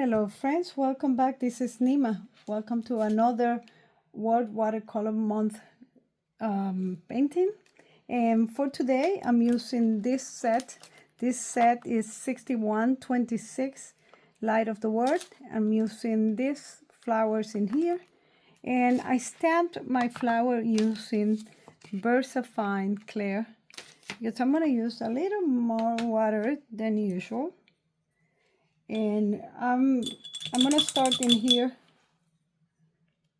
Hello friends, welcome back. This is Nima. Welcome to another World Watercolor Month painting. And for today, I'm using this set. This set is 6126 Light of the World. I'm using these flowers in here. And I stamped my flower using VersaFine Clear because I'm going to use a little more water than usual. And I'm going to start in here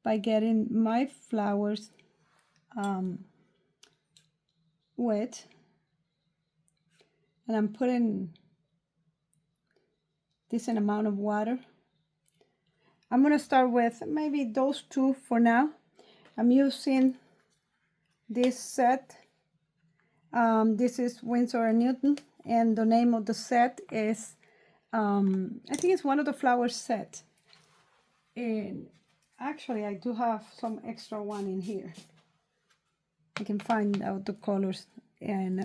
by getting my flowers wet. And I'm putting decent amount of water. I'm going to start with maybe those two for now. I'm using this set. This is Winsor & Newton. And the name of the set is, I think it's one of the flower set. And actually, I do have some extra one in here. I can find out the colors and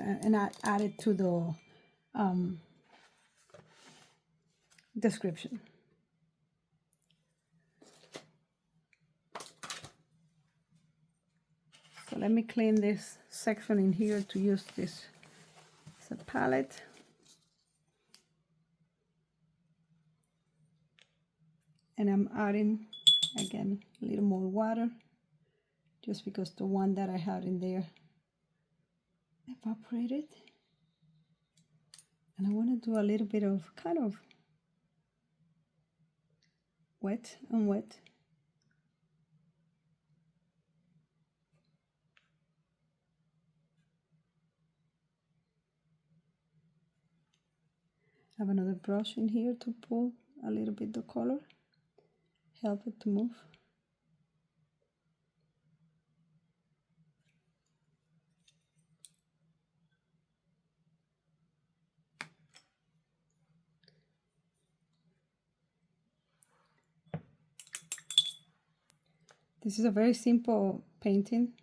add it to the description. So let me clean this section in here to use this as a palette. And I'm adding, again, a little more water, just because the one that I had in there evaporated. And I want to do a little bit of kind of wet and wet. I have another brush in here to pull a little bit the color, help it to move. This is a very simple painting.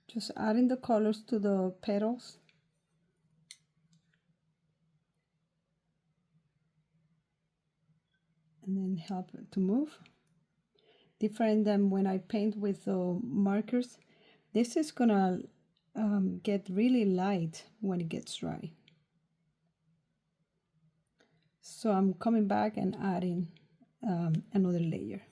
Just adding the colors to the petals. And then help it to move. Different than when I paint with markers. This is gonna get really light when it gets dry. So I'm coming back and adding another layer.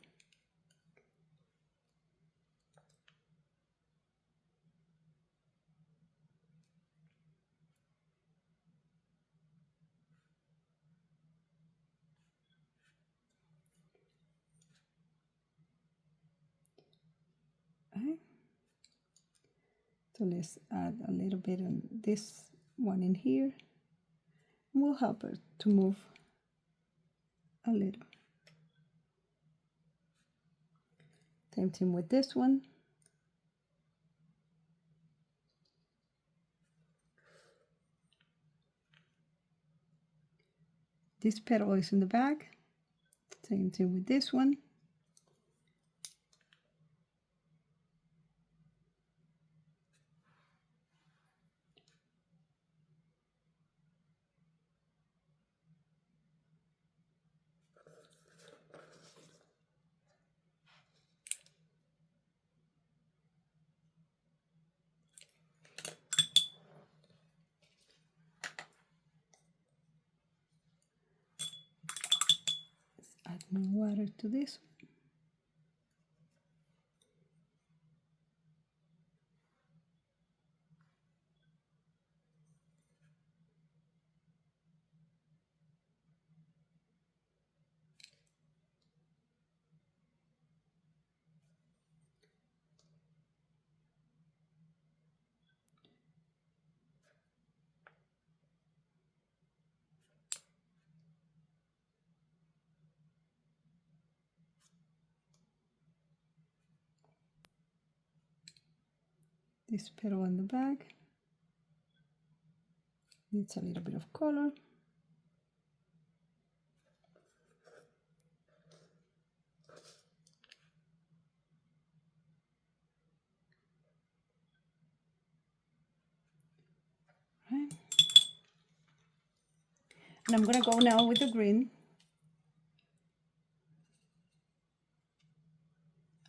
Okay. So let's add a little bit on this one in here. We'll help her to move a little. Same thing with this one. This petal is in the back. Same thing with this one. Add more water to this. This petal in the back needs a little bit of color. And I'm gonna go now with the green.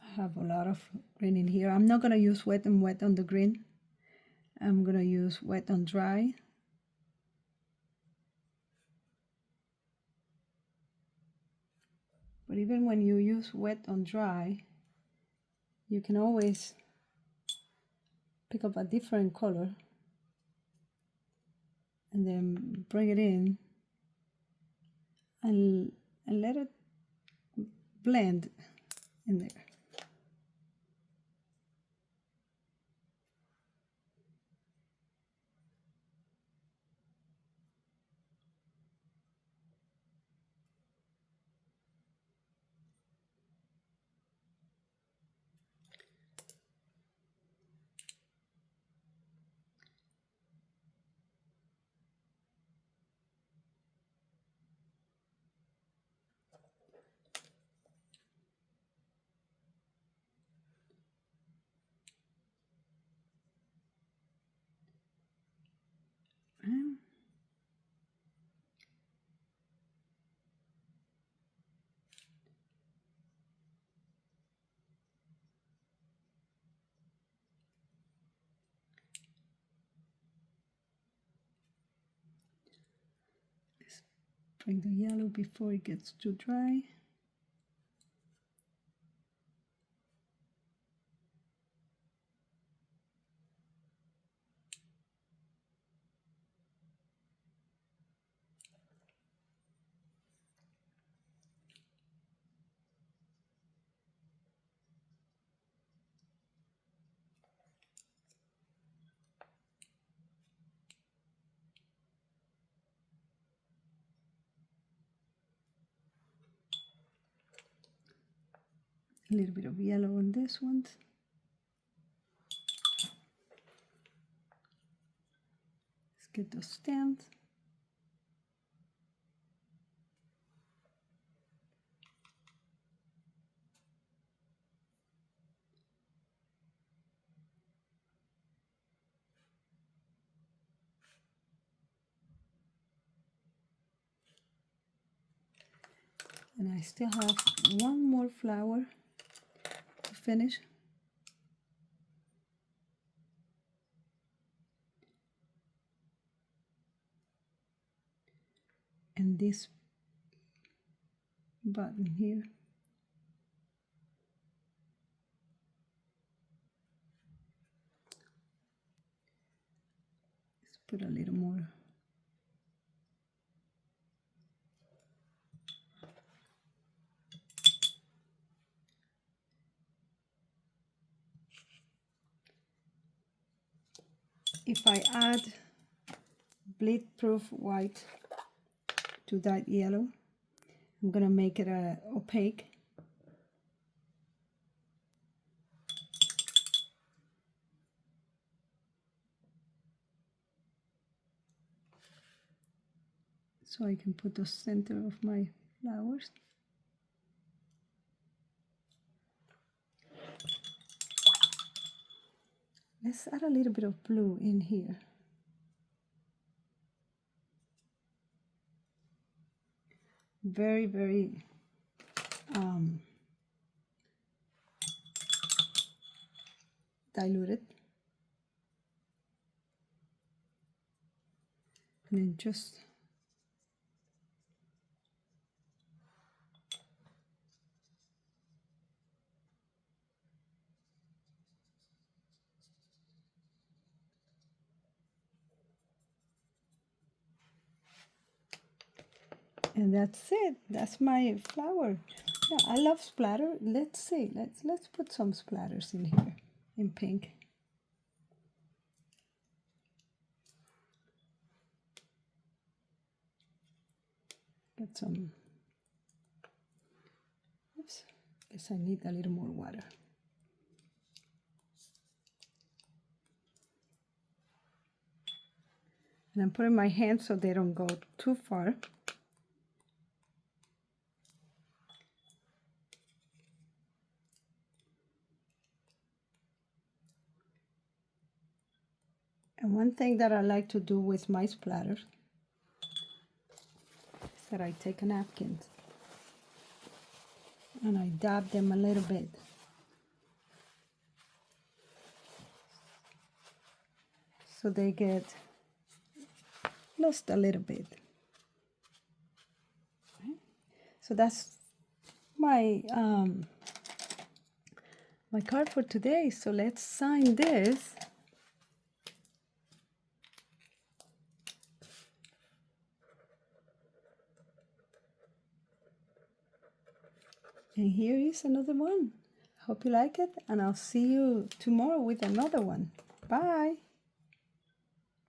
I have a lot of green in here. I'm not gonna use wet and wet on the green. I'm gonna use wet on dry. But even when you use wet on dry, you can always pick up a different color and then bring it in and let it blend in there. And bring the yellow before it gets too dry. A little bit of yellow on this one. Let's get those stems. And I still have one more flower to finish. And this button here. Let's put a little more. If I add bleed proof white to that yellow, I'm gonna make it opaque. So I can put the center of my flowers. Let's add a little bit of blue in here. Very, very diluted. And then just and that's it. That's my flower. Yeah, I love splatter. Let's see. Let's put some splatters in here in pink. Get some. Oops. Guess I need a little more water. And I'm putting my hands so they don't go too far. And one thing that I like to do with my splatters that I take a napkin and I dab them a little bit. So they get lost a little bit. So that's my my card for today. So let's sign this. And here is another one. Hope you like it, and I'll see you tomorrow with another one. Bye.